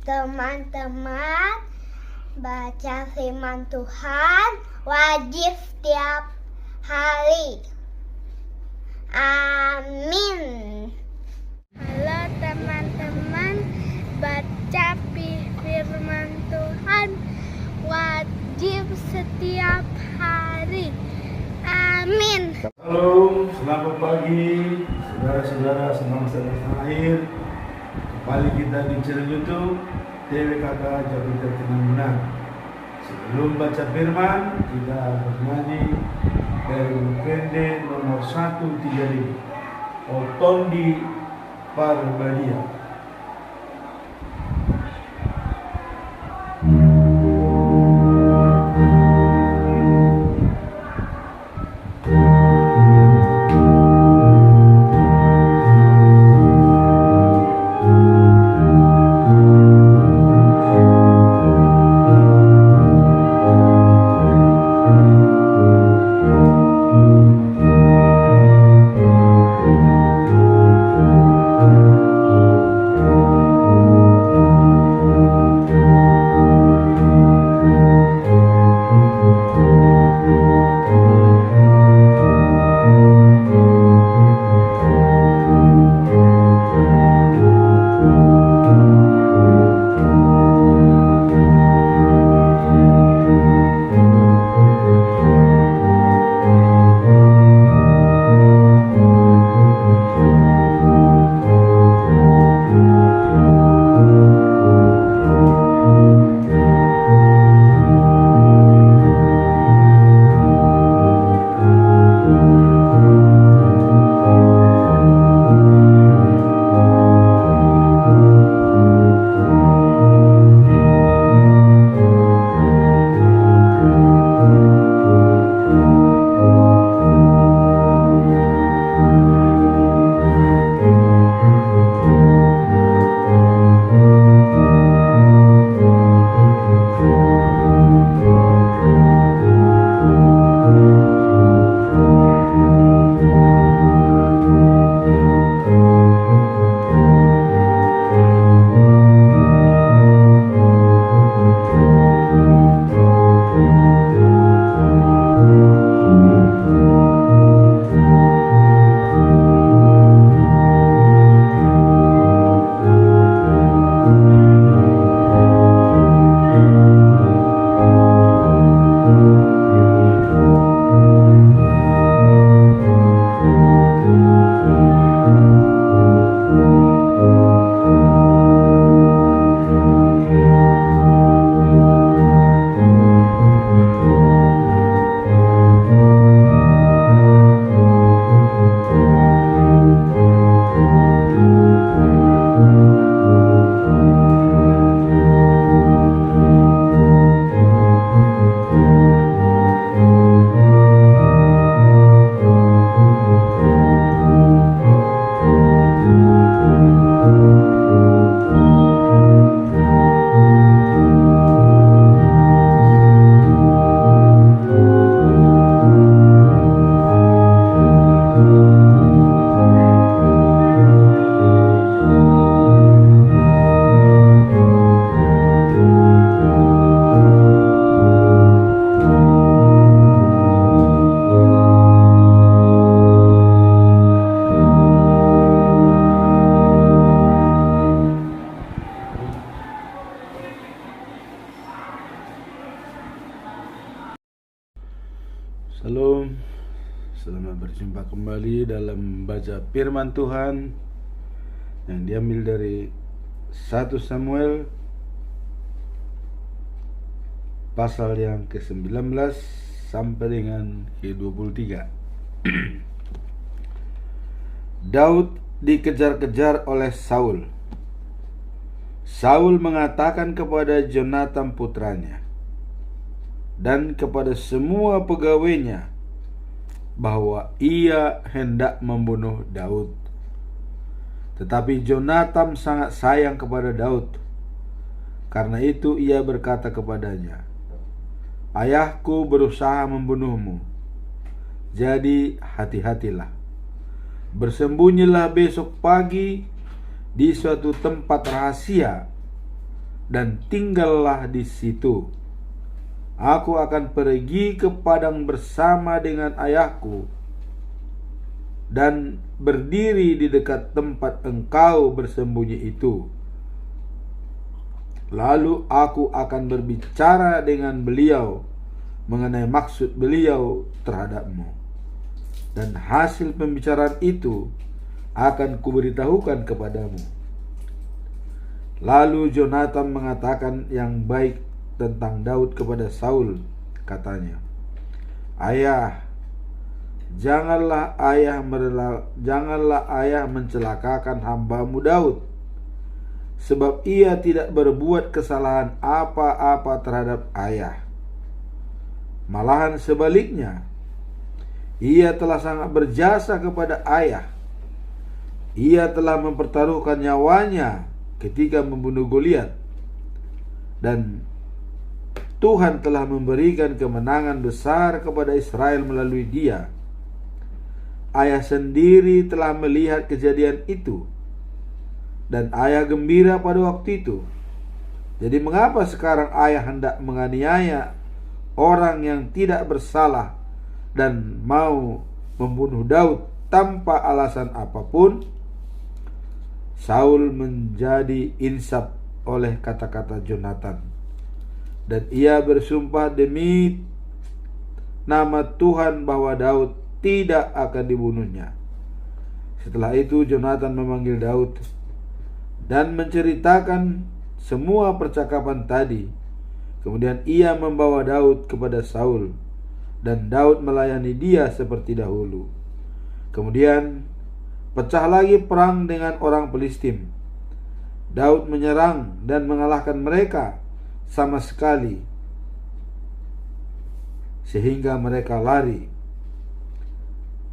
Teman-teman, baca firman Tuhan wajib setiap hari. Amin. Halo teman-teman, baca firman Tuhan wajib setiap hari. Amin. Halo, selamat pagi saudara-saudara semangsa tanah air. Kembali kita di channel YouTube TWKK Jakarta Tenang. Sebelum baca firman, kita bernyanyi dari pendek nomor 135 Otondi Parbadia. Shalom, selamat berjumpa kembali dalam baca firman Tuhan yang diambil dari 1 Samuel pasal yang ke-19 sampai dengan ke-23. Daud dikejar-kejar oleh Saul. Saul mengatakan kepada Jonatan putranya dan kepada semua pegawainya bahwa ia hendak membunuh Daud. Tetapi Jonatan sangat sayang kepada Daud. Karena itu ia berkata kepadanya, "Ayahku berusaha membunuhmu. Jadi hati-hatilah. Bersembunyilah besok pagi di suatu tempat rahasia dan tinggallah di situ. Aku akan pergi ke padang bersama dengan ayahku dan berdiri di dekat tempat engkau bersembunyi itu. Lalu aku akan berbicara dengan beliau mengenai maksud beliau terhadapmu, dan hasil pembicaraan itu akan kuberitahukan kepadamu. Lalu Jonatan mengatakan yang baik tentang Daud kepada Saul, katanya, "Ayah, janganlah ayah mencelakakan hambamu Daud, sebab ia tidak berbuat kesalahan apa-apa terhadap ayah. Malahan sebaliknya, ia telah sangat berjasa kepada ayah. Ia telah mempertaruhkan nyawanya ketika membunuh Goliat, dan Tuhan telah memberikan kemenangan besar kepada Israel melalui dia. Ayah sendiri telah melihat kejadian itu, dan ayah gembira pada waktu itu. Jadi mengapa sekarang ayah hendak menganiaya orang yang tidak bersalah dan mau membunuh Daud tanpa alasan apapun?" Saul menjadi insaf oleh kata-kata Jonatan, dan ia bersumpah demi nama Tuhan bahwa Daud tidak akan dibunuhnya. Setelah itu Jonatan memanggil Daud dan menceritakan semua percakapan tadi. Kemudian ia membawa Daud kepada Saul, dan Daud melayani dia seperti dahulu. Kemudian pecah lagi perang dengan orang Filistim. Daud menyerang dan mengalahkan mereka sama sekali, sehingga mereka lari.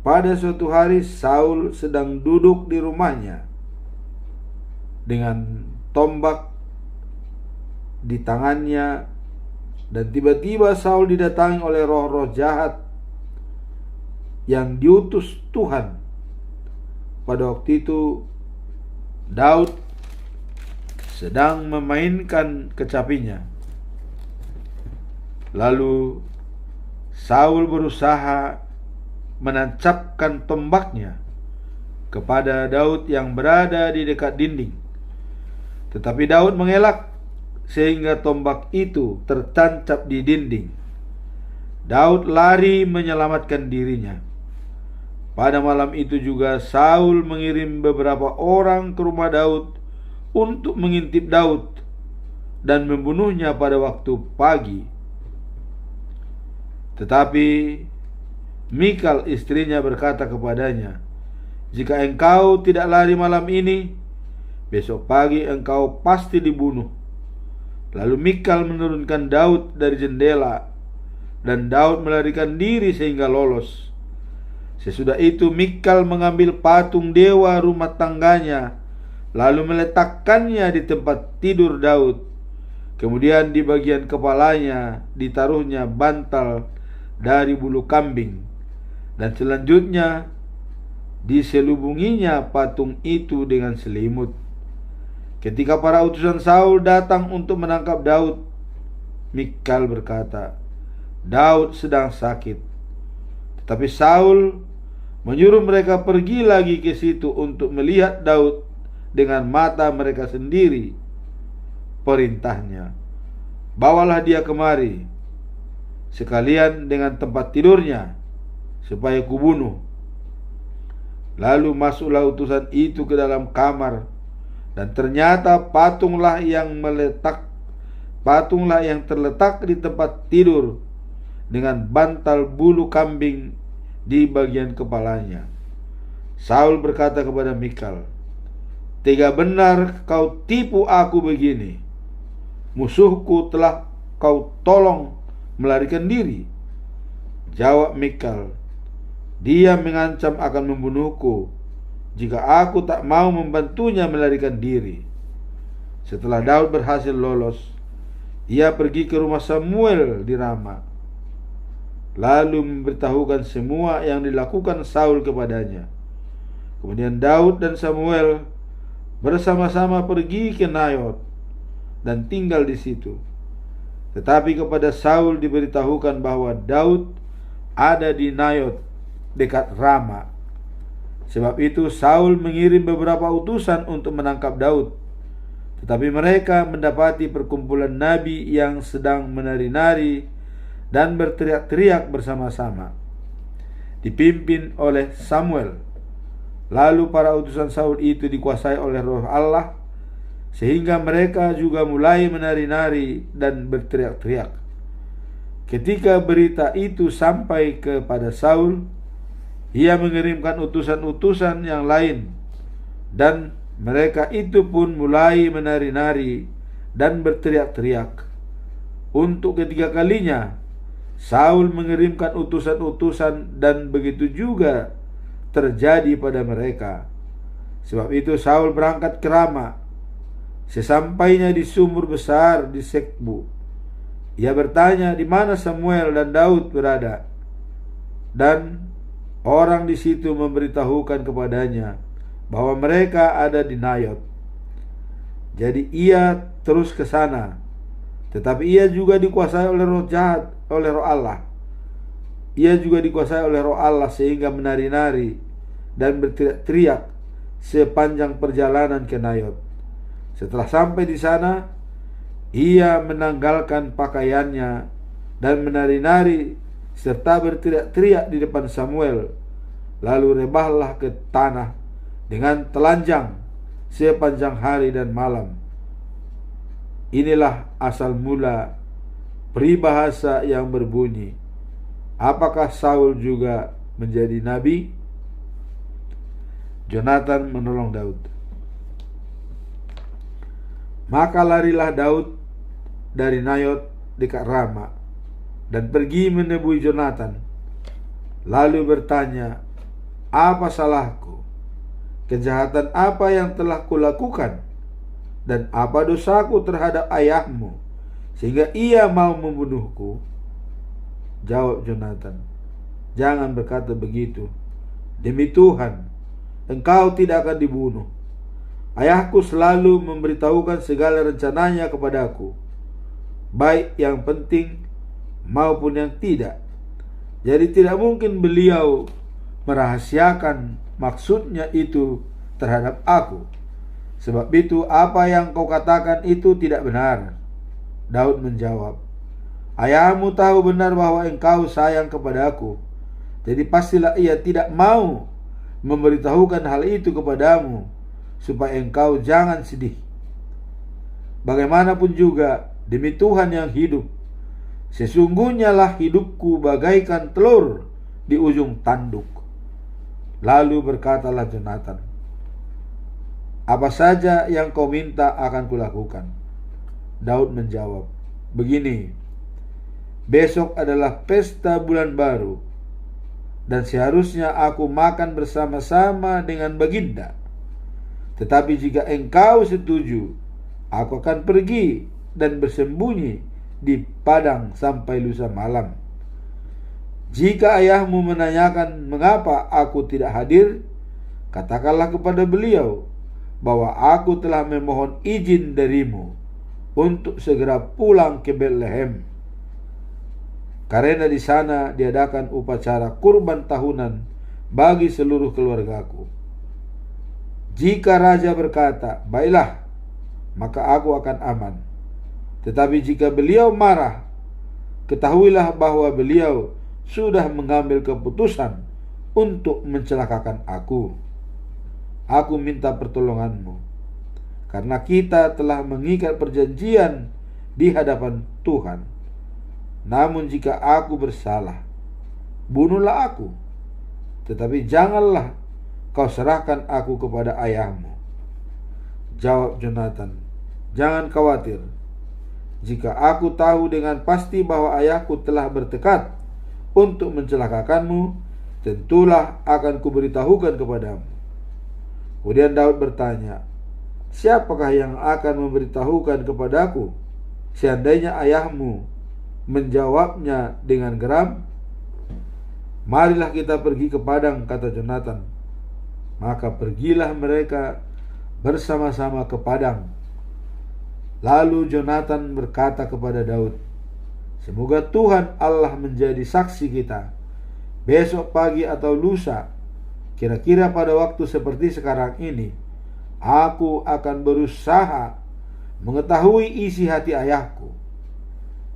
Pada suatu hari Saul sedang duduk di rumahnya dengan tombak di tangannya, dan tiba-tiba Saul didatangi oleh roh-roh jahat yang diutus Tuhan. Pada waktu itu Daud sedang memainkan kecapinya. Lalu Saul berusaha menancapkan tombaknya kepada Daud yang berada di dekat dinding. Tetapi Daud mengelak sehingga tombak itu tertancap di dinding. Daud lari menyelamatkan dirinya. Pada malam itu juga Saul mengirim beberapa orang ke rumah Daud untuk mengintip Daud dan membunuhnya pada waktu pagi. Tetapi Mikal istrinya berkata kepadanya, "Jika engkau tidak lari malam ini, besok pagi engkau pasti dibunuh." Lalu Mikal menurunkan Daud dari jendela, dan Daud melarikan diri sehingga lolos. Sesudah itu Mikal mengambil patung dewa rumah tangganya, lalu meletakkannya di tempat tidur Daud. Kemudian di bagian kepalanya ditaruhnya bantal dari bulu kambing, dan selanjutnya diselubunginya patung itu dengan selimut. Ketika para utusan Saul datang untuk menangkap Daud, Mikal berkata, "Daud sedang sakit." Tetapi Saul menyuruh mereka pergi lagi ke situ untuk melihat Daud dengan mata mereka sendiri. Perintahnya, "Bawalah dia kemari, sekalian dengan tempat tidurnya, supaya kubunuh." Lalu masuklah utusan itu ke dalam kamar, dan ternyata patunglah yang terletak di tempat tidur dengan bantal bulu kambing di bagian kepalanya. Saul berkata kepada Mikal, "Tega benar kau tipu aku begini. Musuhku telah kau tolong melarikan diri." Jawab Mikal, "Dia mengancam akan membunuhku jika aku tak mau membantunya melarikan diri." Setelah Daud berhasil lolos, ia pergi ke rumah Samuel di Rama, lalu memberitahukan semua yang dilakukan Saul kepadanya. Kemudian Daud dan Samuel bersama-sama pergi ke Nayot, dan tinggal di situ. Tetapi kepada Saul diberitahukan bahwa Daud ada di Nayot dekat Rama. Sebab itu Saul mengirim beberapa utusan untuk menangkap Daud. Tetapi mereka mendapati perkumpulan nabi yang sedang menari-nari dan berteriak-teriak bersama-sama, dipimpin oleh Samuel. Lalu para utusan Saul itu dikuasai oleh Roh Allah, sehingga mereka juga mulai menari-nari dan berteriak-teriak. Ketika berita itu sampai kepada Saul, ia mengirimkan utusan-utusan yang lain, dan mereka itu pun mulai menari-nari dan berteriak-teriak. Untuk ketiga kalinya Saul mengirimkan utusan-utusan, dan begitu juga terjadi pada mereka. Sebab itu Saul berangkat ke Rama. Sesampainya di sumur besar di Sekbu, ia bertanya di mana Samuel dan Daud berada, dan orang di situ memberitahukan kepadanya bahwa mereka ada di Nayot. Jadi ia terus ke sana, tetapi ia juga dikuasai oleh roh jahat, oleh roh Allah. Ia juga dikuasai oleh roh Allah sehingga menari-nari dan berteriak-teriak sepanjang perjalanan ke Nayot. Setelah sampai di sana, ia menanggalkan pakaiannya dan menari-nari serta berteriak-teriak di depan Samuel. Lalu rebahlah ke tanah dengan telanjang sepanjang hari dan malam. Inilah asal mula peribahasa yang berbunyi, apakah Saul juga menjadi nabi? Jonatan menolong Daud. Maka larilah Daud dari Nayot dekat Rama dan pergi menemui Jonatan, lalu bertanya, apa salahku? Kejahatan apa yang telah kulakukan? Dan apa dosaku terhadap ayahmu sehingga ia mau membunuhku? Jawab Jonatan, jangan berkata begitu. Demi Tuhan, engkau tidak akan dibunuh. Ayahku selalu memberitahukan segala rencananya kepadaku, baik yang penting maupun yang tidak. Jadi tidak mungkin beliau merahasiakan maksudnya itu terhadap aku. Sebab itu apa yang kau katakan itu tidak benar. Daud menjawab, ayahmu tahu benar bahwa engkau sayang kepadaku, jadi pastilah ia tidak mau memberitahukan hal itu kepadamu, supaya engkau jangan sedih. Bagaimanapun juga, demi Tuhan yang hidup, sesungguhnya lah hidupku bagaikan telur di ujung tanduk. Lalu berkatalah Jonatan, apa saja yang kau minta akan kulakukan. Daud menjawab, begini, besok adalah pesta bulan baru, dan seharusnya aku makan bersama-sama dengan baginda. Tetapi jika engkau setuju, aku akan pergi dan bersembunyi di padang sampai lusa malam. Jika ayahmu menanyakan mengapa aku tidak hadir, katakanlah kepada beliau bahwa aku telah memohon izin darimu untuk segera pulang ke Betlehem, karena di sana diadakan upacara kurban tahunan bagi seluruh keluargaku. Jika raja berkata, baiklah, maka aku akan aman. Tetapi jika beliau marah, ketahuilah bahwa beliau sudah mengambil keputusan untuk mencelakakan aku. Aku minta pertolonganmu, karena kita telah mengikat perjanjian di hadapan Tuhan. Namun jika aku bersalah, bunuhlah aku, tetapi janganlah kau serahkan aku kepada ayahmu. Jawab Jonatan, jangan khawatir. Jika aku tahu dengan pasti bahwa ayahku telah bertekad untuk mencelakakanmu, tentulah akan kuberitahukan kepadamu. Kemudian Daud bertanya, siapakah yang akan memberitahukan kepadaku seandainya ayahmu menjawabnya dengan geram? Marilah kita pergi ke padang, kata Jonatan. Maka pergilah mereka bersama-sama ke padang. Lalu Jonatan berkata kepada Daud, "Semoga Tuhan Allah menjadi saksi kita. Besok pagi atau lusa, kira-kira pada waktu seperti sekarang ini, aku akan berusaha mengetahui isi hati ayahku.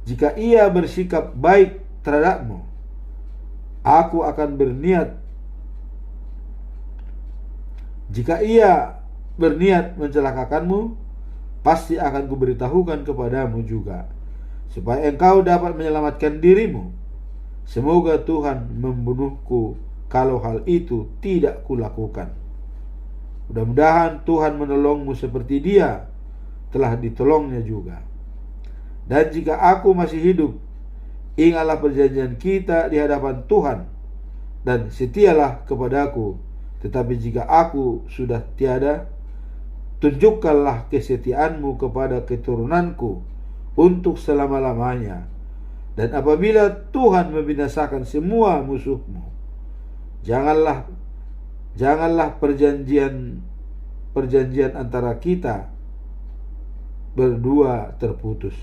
Jika ia bersikap baik terhadapmu, aku akan berniat. Jika ia berniat mencelakakanmu, pasti akan kuberitahukan kepadamu juga, supaya engkau dapat menyelamatkan dirimu. Semoga Tuhan membunuhku kalau hal itu tidak kulakukan. Mudah-mudahan Tuhan menolongmu seperti Dia telah ditolongnya juga. Dan jika aku masih hidup, ingatlah perjanjian kita di hadapan Tuhan, dan setialah kepadaku. Tetapi jika aku sudah tiada, tunjukkanlah kesetiaanmu kepada keturunanku untuk selama-lamanya. Dan apabila Tuhan membinasakan semua musuhmu, janganlah perjanjian antara kita berdua terputus.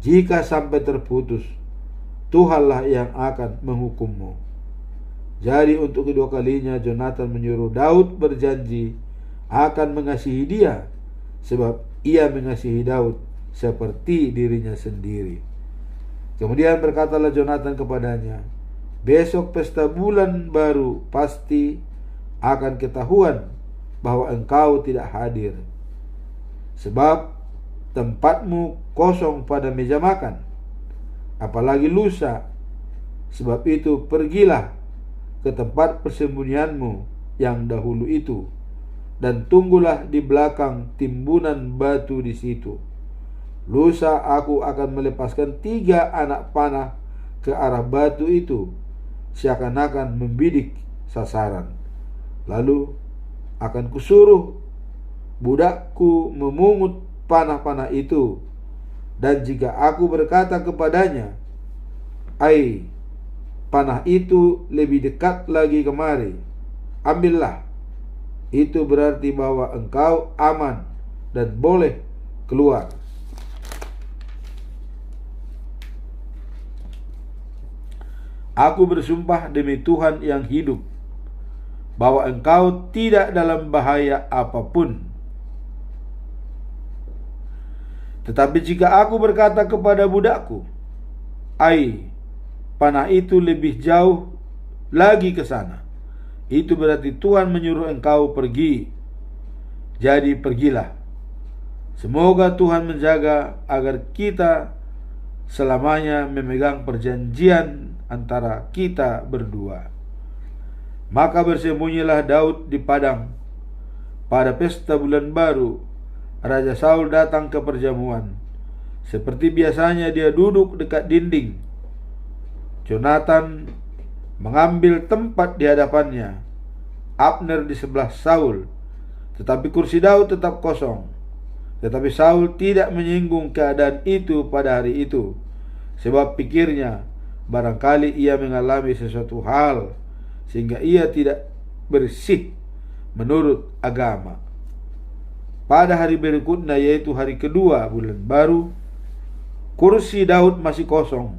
Jika sampai terputus, Tuhanlah yang akan menghukummu." Jadi untuk kedua kalinya Jonatan menyuruh Daud berjanji akan mengasihi dia, sebab ia mengasihi Daud seperti dirinya sendiri. Kemudian berkatalah Jonatan kepadanya, "Besok pesta bulan baru pasti akan ketahuan bahwa engkau tidak hadir, sebab tempatmu kosong pada meja makan, apalagi lusa. Sebab itu pergilah ke tempat persembunyianmu yang dahulu itu, dan tunggulah di belakang timbunan batu di situ. Lusa aku akan melepaskan 3 anak panah ke arah batu itu, seakan-akan membidik sasaran. Lalu akan kusuruh budakku memungut panah-panah itu, dan jika aku berkata kepadanya, 'Ai, panah itu lebih dekat lagi kemari, ambillah,' itu berarti bahwa engkau aman dan boleh keluar. Aku bersumpah demi Tuhan yang hidup, bahwa engkau tidak dalam bahaya apapun. Tetapi jika aku berkata kepada budakku, 'Ai, panah itu lebih jauh lagi ke sana,' itu berarti Tuhan menyuruh engkau pergi. Jadi pergilah. Semoga Tuhan menjaga agar kita selamanya memegang perjanjian antara kita berdua." Maka bersembunyilah Daud di padang. Pada pesta bulan baru, Raja Saul datang ke perjamuan. Seperti biasanya dia duduk dekat dinding. Jonatan mengambil tempat di hadapannya, Abner di sebelah Saul, tetapi kursi Daud tetap kosong. Tetapi Saul tidak menyinggung keadaan itu pada hari itu, sebab pikirnya barangkali ia mengalami sesuatu hal sehingga ia tidak bersih menurut agama. Pada hari berikutnya, yaitu hari kedua bulan baru, kursi Daud masih kosong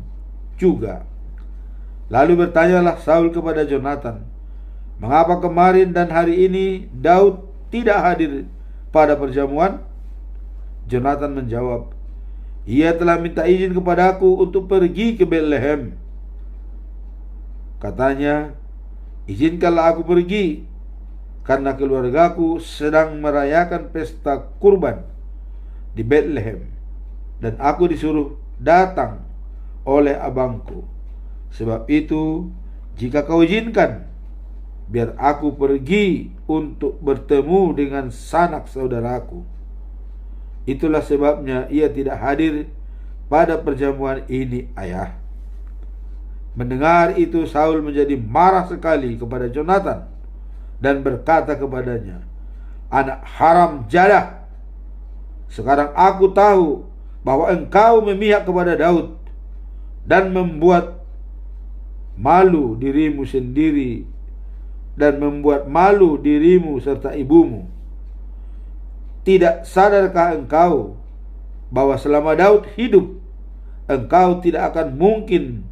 juga. Lalu bertanyalah Saul kepada Jonatan, "Mengapa kemarin dan hari ini Daud tidak hadir pada perjamuan?" Jonatan menjawab, "Ia telah minta izin kepadaku untuk pergi ke Betlehem. Katanya, 'Izinkanlah aku pergi, karena keluargaku sedang merayakan pesta kurban di Betlehem, dan aku disuruh datang oleh abangku. Sebab itu, jika kau izinkan, biar aku pergi untuk bertemu dengan sanak saudaraku.' Itulah sebabnya ia tidak hadir pada perjamuan ini, ayah." Mendengar itu, Saul menjadi marah sekali kepada Jonatan dan berkata kepadanya, "Anak haram jadah, sekarang aku tahu bahwa engkau memihak kepada Daud dan membuat malu dirimu sendiri dan membuat malu dirimu serta ibumu. Tidak sadarkah engkau bahwa selama Daud hidup, engkau tidak akan mungkin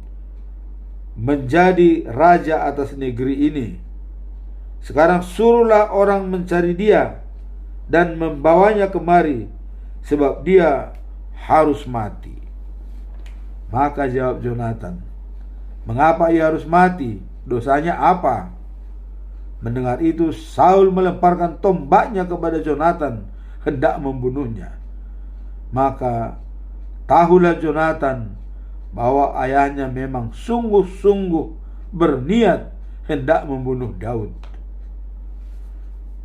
menjadi raja atas negeri ini. Sekarang suruhlah orang mencari dia dan membawanya kemari, sebab dia harus mati. Maka jawab Jonatan, mengapa ia harus mati? Dosanya apa? Mendengar itu, Saul melemparkan tombaknya kepada Jonatan, hendak membunuhnya. Maka tahulah Jonatan bahwa ayahnya memang sungguh-sungguh berniat hendak membunuh Daud.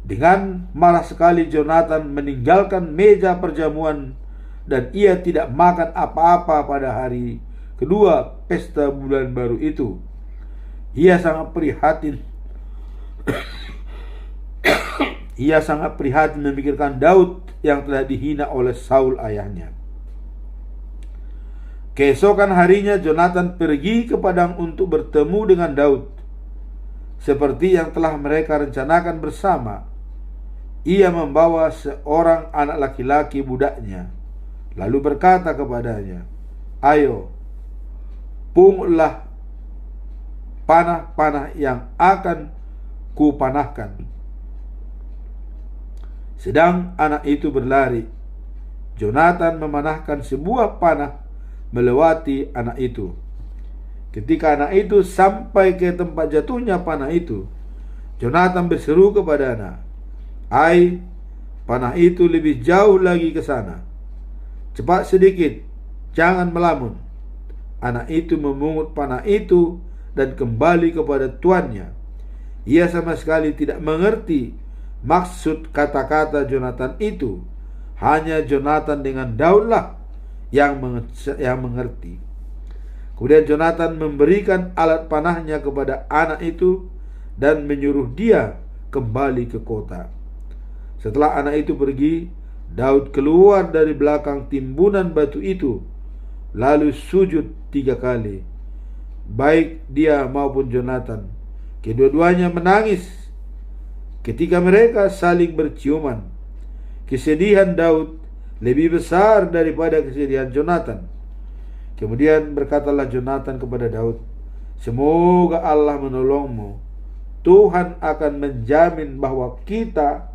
Dengan marah sekali Jonatan meninggalkan meja perjamuan, dan ia tidak makan apa-apa pada hari kedua pesta bulan baru itu. Ia sangat prihatin. Ia sangat prihatin memikirkan Daud yang telah dihina oleh Saul ayahnya. Keesokan harinya Jonatan pergi ke padang untuk bertemu dengan Daud, seperti yang telah mereka rencanakan bersama. Ia membawa seorang anak laki-laki budaknya, lalu berkata kepadanya, "Ayo, pungutlah panah-panah yang akan kupanahkan." Sedang anak itu berlari, Jonatan memanahkan sebuah panah melewati anak itu. Ketika anak itu sampai ke tempat jatuhnya panah itu, Jonatan berseru kepada anak, "Hai, panah itu lebih jauh lagi ke sana. Cepat sedikit, jangan melamun." Anak itu memungut panah itu dan kembali kepada tuannya. Ia sama sekali tidak mengerti maksud kata-kata Jonatan itu. Hanya Jonatan dengan Daudlah yang mengerti. Kemudian Jonatan memberikan alat panahnya kepada anak itu dan menyuruh dia kembali ke kota. Setelah anak itu pergi, Daud keluar dari belakang timbunan batu itu, lalu sujud 3 kali. Baik dia maupun Jonatan, kedua-duanya menangis ketika mereka saling berciuman. Kesedihan Daud lebih besar daripada kesedihan Jonatan. Kemudian berkatalah Jonatan kepada Daud, "Semoga Allah menolongmu. Tuhan akan menjamin bahwa kita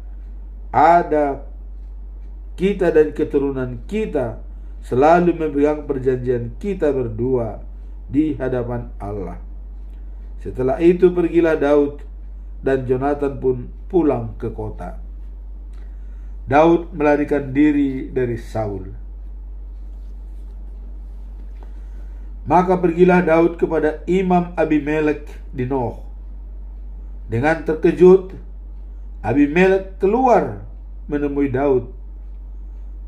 dan keturunan kita selalu memegang perjanjian kita berdua di hadapan Allah." Setelah itu pergilah Daud, dan Jonatan pun pulang ke kota. Daud melarikan diri dari Saul. Maka pergilah Daud kepada Imam Abimelek di Noh. Dengan terkejut, Abimelek keluar menemui Daud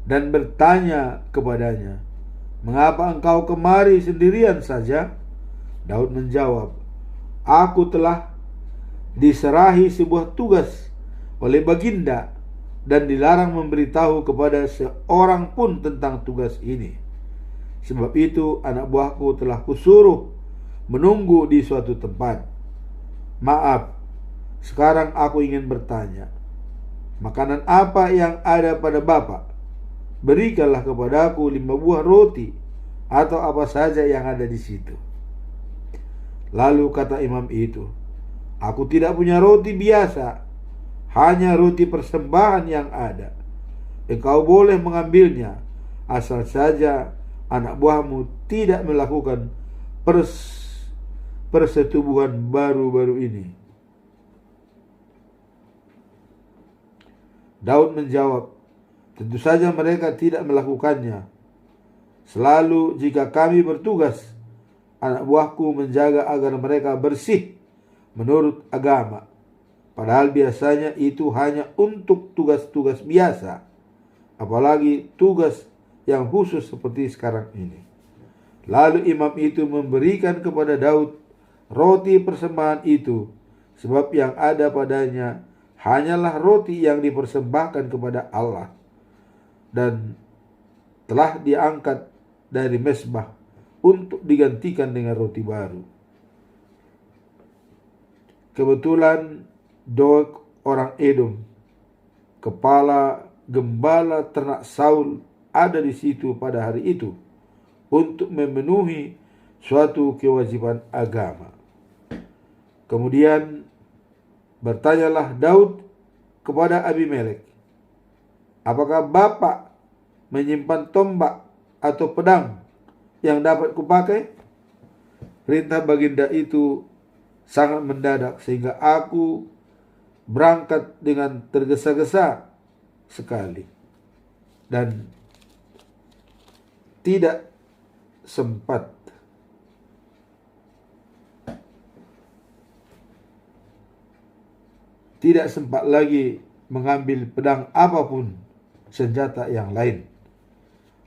dan bertanya kepadanya, "Mengapa engkau kemari sendirian saja?" Daud menjawab, "Aku telah diserahi sebuah tugas oleh baginda dan dilarang memberitahu kepada seorang pun tentang tugas ini. Sebab itu anak buahku telah kusuruh menunggu di suatu tempat. Maaf, sekarang aku ingin bertanya, makanan apa yang ada pada Bapak? Berikanlah kepadaku 5 buah roti atau apa saja yang ada di situ." Lalu kata imam itu, "Aku tidak punya roti biasa, hanya roti persembahan yang ada. Engkau boleh mengambilnya, asal saja anak buahmu tidak melakukan persetubuhan baru-baru ini." Daud menjawab, "Tentu saja mereka tidak melakukannya. Selalu jika kami bertugas, anak buahku menjaga agar mereka bersih menurut agama. Padahal biasanya itu hanya untuk tugas-tugas biasa, apalagi tugas yang khusus seperti sekarang ini." Lalu imam itu memberikan kepada Daud roti persembahan itu, sebab yang ada padanya hanyalah roti yang dipersembahkan kepada Allah dan telah diangkat dari mezbah untuk digantikan dengan roti baru. Kebetulan Doeg orang Edom, kepala gembala ternak Saul, ada di situ pada hari itu untuk memenuhi suatu kewajiban agama. Kemudian bertanyalah Daud kepada Abimelek, apakah Bapak menyimpan tombak atau pedang yang dapat kupakai? Perintah baginda itu sangat mendadak sehingga aku berangkat dengan tergesa-gesa sekali dan tidak sempat lagi mengambil pedang apapun senjata yang lain.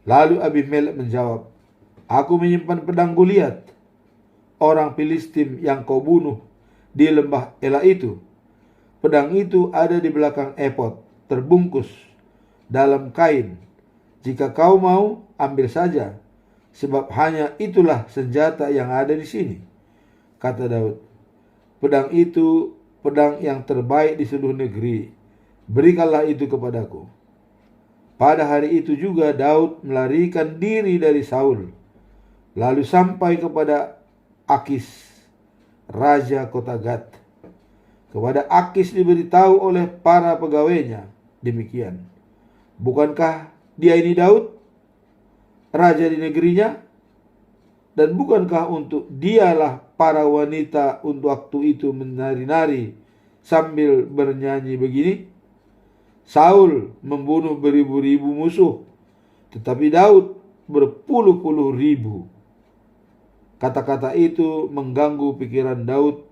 Lalu Abimelek menjawab, aku menyimpan pedang Goliat, orang Filistin yang kau bunuh di lembah Ela itu. Pedang itu ada di belakang efod, terbungkus dalam kain. Jika kau mau, ambil saja, sebab hanya itulah senjata yang ada di sini. Kata Daud, pedang itu pedang yang terbaik di seluruh negeri. Berikanlah itu kepadaku. Pada hari itu juga Daud melarikan diri dari Saul, lalu sampai kepada Akis, raja kota Gat. Kepada Akis diberitahu oleh para pegawainya demikian, bukankah dia ini Daud, raja di negerinya? Dan bukankah untuk dialah para wanita untuk waktu itu menari-nari sambil bernyanyi begini? Saul membunuh beribu-ribu musuh, tetapi Daud berpuluh-puluh ribu. Kata-kata itu mengganggu pikiran Daud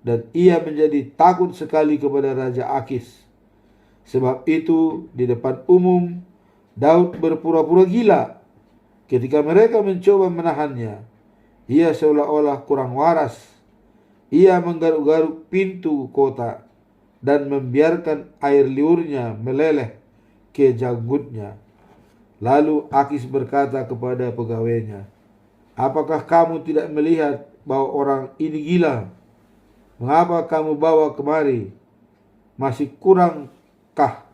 dan ia menjadi takut sekali kepada Raja Akis. Sebab itu di depan umum Daud berpura-pura gila. Ketika mereka mencoba menahannya, ia seolah-olah kurang waras. Ia menggaruk-garuk pintu kota dan membiarkan air liurnya meleleh ke janggutnya. Lalu Akis berkata kepada pegawainya, apakah kamu tidak melihat bahwa orang ini gila? Mengapa kamu bawa kemari? Masih kurangkah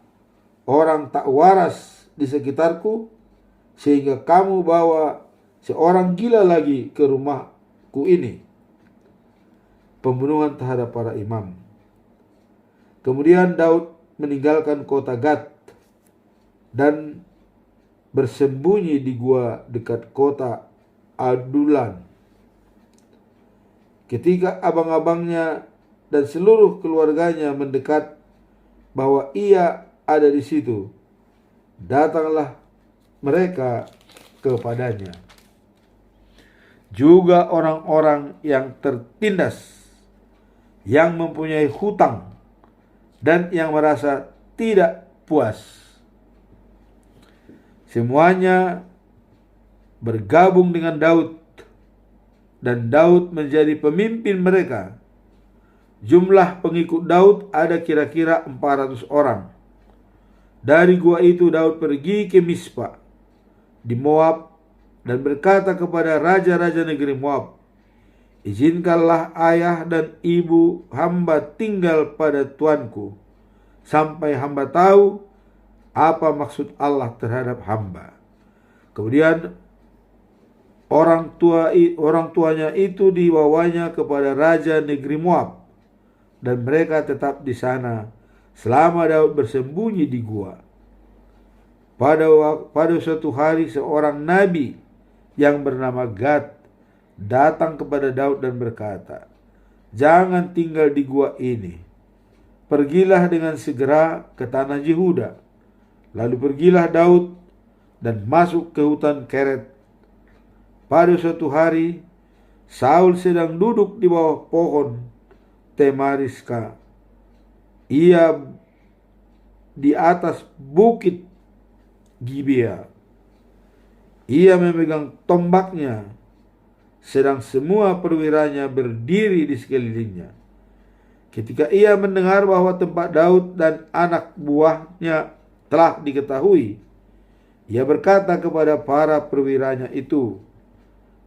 orang tak waras di sekitarku, sehingga kamu bawa seorang gila lagi ke rumahku ini? Pembunuhan terhadap para imam. Kemudian Daud meninggalkan kota Gat dan bersembunyi di gua dekat kota Adulam. Ketika abang-abangnya dan seluruh keluarganya mendekat bahwa ia ada di situ, datanglah mereka kepadanya. Juga orang-orang yang tertindas, yang mempunyai hutang, dan yang merasa tidak puas, semuanya bergabung dengan Daud, dan Daud menjadi pemimpin mereka. Jumlah pengikut Daud ada kira-kira 400 orang. Dari gua itu Daud pergi ke Mispa di Moab dan berkata kepada raja-raja negeri Moab, izinkanlah ayah dan ibu hamba tinggal pada tuanku, sampai hamba tahu apa maksud Allah terhadap hamba. Kemudian orang tuanya itu dibawanya kepada raja negeri Moab, dan mereka tetap di sana selama Daud bersembunyi di gua. Pada suatu hari seorang nabi yang bernama Gad datang kepada Daud dan berkata, jangan tinggal di gua ini. Pergilah dengan segera ke tanah Yehuda. Lalu pergilah Daud dan masuk ke hutan Keret. Pada suatu hari, Saul sedang duduk di bawah pohon Temariska. Ia di atas bukit Gibea. Ia memegang tombaknya, sedang semua perwiranya berdiri di sekelilingnya. Ketika ia mendengar bahwa tempat Daud dan anak buahnya telah diketahui, ia berkata kepada para perwiranya itu,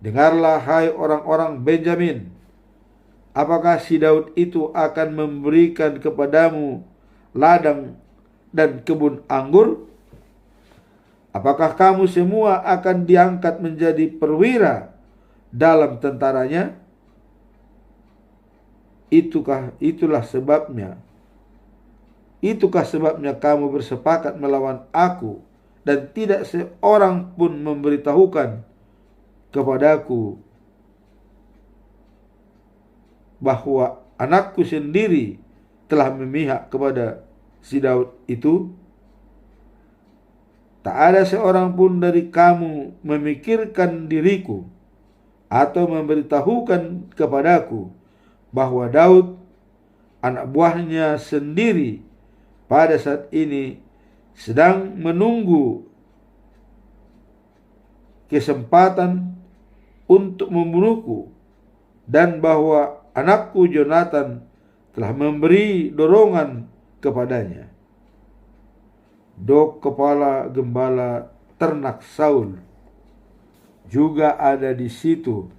dengarlah hai orang-orang Benjamin, apakah si Daud itu akan memberikan kepadamu ladang dan kebun anggur? Apakah kamu semua akan diangkat menjadi perwira dalam tentaranya? Itulah sebabnya kamu bersepakat melawan aku, dan tidak seorang pun memberitahukan kepadaku bahwa anakku sendiri telah memihak kepada si Daud itu. Tak ada seorang pun dari kamu memikirkan diriku atau memberitahukan kepadaku bahwa Daud, anak buahnya sendiri, pada saat ini sedang menunggu kesempatan untuk membunuhku, dan bahwa anakku Jonathan telah memberi dorongan kepadanya. Dok, kepala gembala ternak Saul, juga ada di situ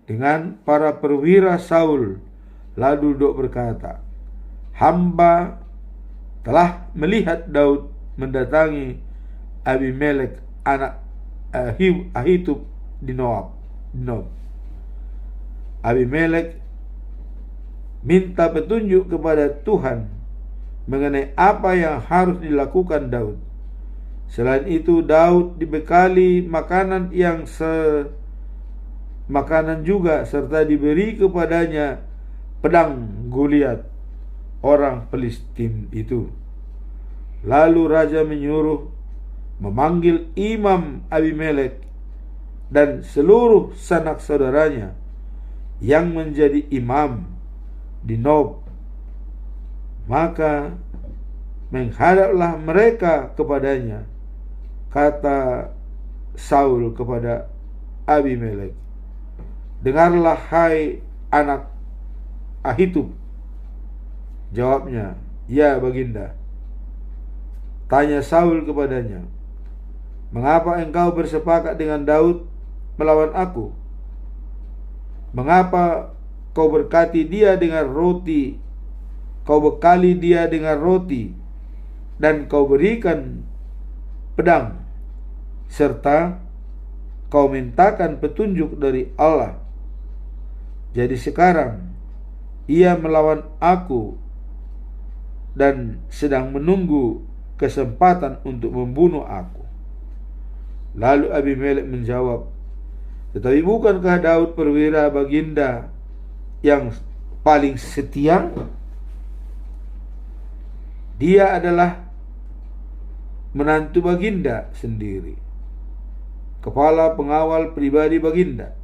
dengan para perwira Saul. Lalu Dok berkata, hamba telah melihat Daud mendatangi Abimelek anak Ahitub di Nob. Abimelek minta petunjuk kepada Tuhan mengenai apa yang harus dilakukan Daud. Selain itu, Daud dibekali makanan juga, serta diberi kepadanya pedang Goliat, orang Filistin itu. Lalu raja menyuruh memanggil imam Abimelek dan seluruh sanak saudaranya yang menjadi imam di Nob. Maka menghadaplah mereka kepadanya. Kata Saul kepada Abimelek, dengarlah hai anak Ahitub. Jawabnya, ya baginda. Tanya Saul kepadanya, mengapa engkau bersepakat dengan Daud melawan aku? Mengapa kau berkati dia dengan roti? Kau bekali dia dengan roti, dan kau berikan pedang, serta kau mintakan petunjuk dari Allah. Jadi sekarang ia melawan aku dan sedang menunggu kesempatan untuk membunuh aku. Lalu Abimelek menjawab, tetapi bukankah Daud perwira baginda yang paling setia? Dia adalah menantu baginda sendiri, kepala pengawal pribadi baginda,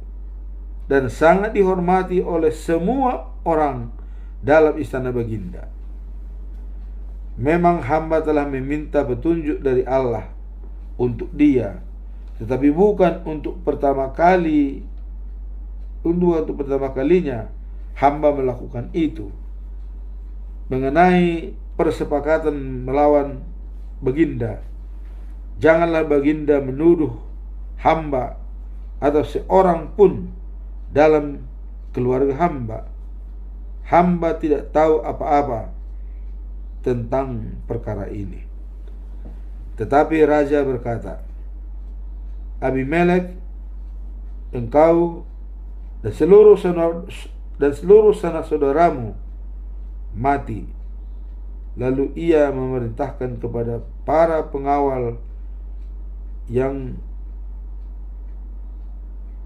dan sangat dihormati oleh semua orang dalam istana baginda. Memang hamba telah meminta petunjuk dari Allah untuk dia, tetapi bukan untuk pertama kalinya hamba melakukan itu. Mengenai persepakatan melawan baginda, janganlah baginda menuduh hamba atau seorang pun dalam keluarga hamba. Hamba tidak tahu apa-apa tentang perkara ini. Tetapi raja berkata, Abimelek, engkau dan seluruh sanak saudaramu mati. Lalu ia memerintahkan kepada para pengawal yang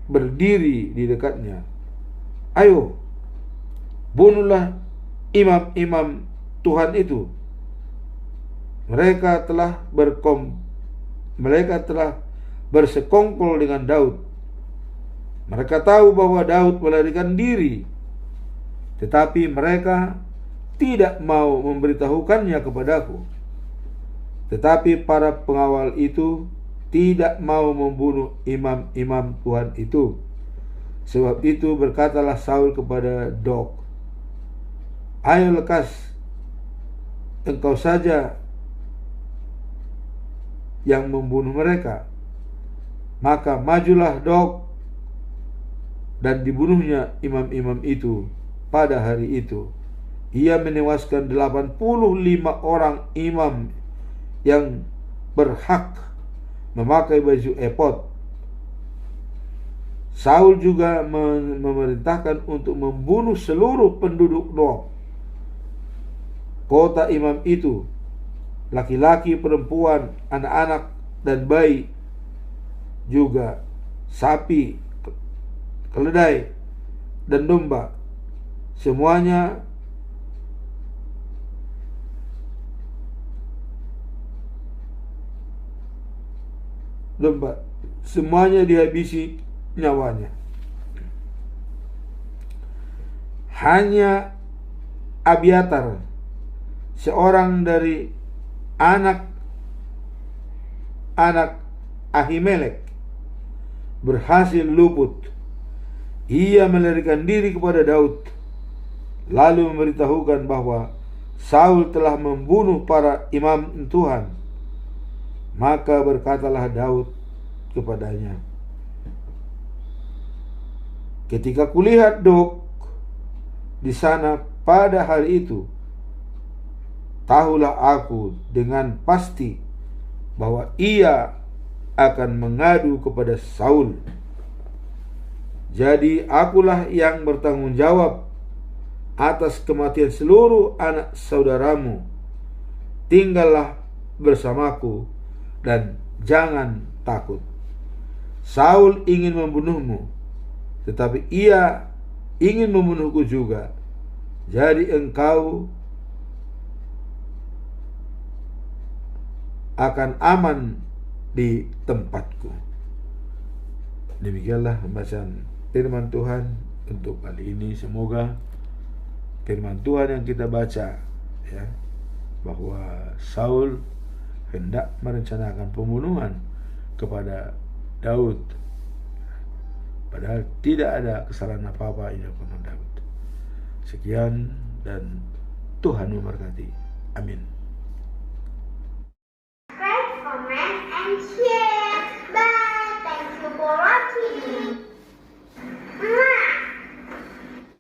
berdiri di dekatnya, ayo, bunuhlah imam-imam Tuhan itu. Mereka telah bersekongkol dengan Daud. Mereka tahu bahwa Daud melarikan diri, tetapi mereka tidak mau memberitahukannya kepadaku. Tetapi para pengawal itu tidak mau membunuh imam-imam Tuhan itu. Sebab itu berkatalah Saul kepada Dog, ayo lekas, engkau saja yang membunuh mereka. Maka majulah Dog, dan dibunuhnya imam-imam itu pada hari itu. Ia menewaskan 85 orang imam yang berhak memakai baju efod. Saul juga memerintahkan untuk membunuh seluruh penduduk Nob, kota imam itu, laki-laki, perempuan, anak-anak, dan bayi, juga sapi, keledai, dan domba. Semuanya dihabisi nyawanya. Hanya Abiatar, seorang dari anak-anak Ahimelek, berhasil luput. Ia melarikan diri kepada Daud, lalu memberitahukan bahwa Saul telah membunuh para imam Tuhan. Maka berkatalah Daud kepadanya, ketika kulihat Dog di sana pada hari itu, tahulah aku dengan pasti bahwa ia akan mengadu kepada Saul. Jadi akulah yang bertanggung jawab atas kematian seluruh anak saudaramu. Tinggallah bersamaku dan jangan takut. Saul ingin membunuhmu, tetapi ia ingin membunuhku juga. Jadi engkau akan aman di tempatku. Demikianlah pembacaan firman Tuhan untuk kali ini. Semoga firman Tuhan yang kita baca, ya, bahwa Saul hendak merencanakan pembunuhan kepada Daud, padahal tidak ada kesalahan apa-apa yang dilakukan Daud. Sekian dan Tuhan memberkati.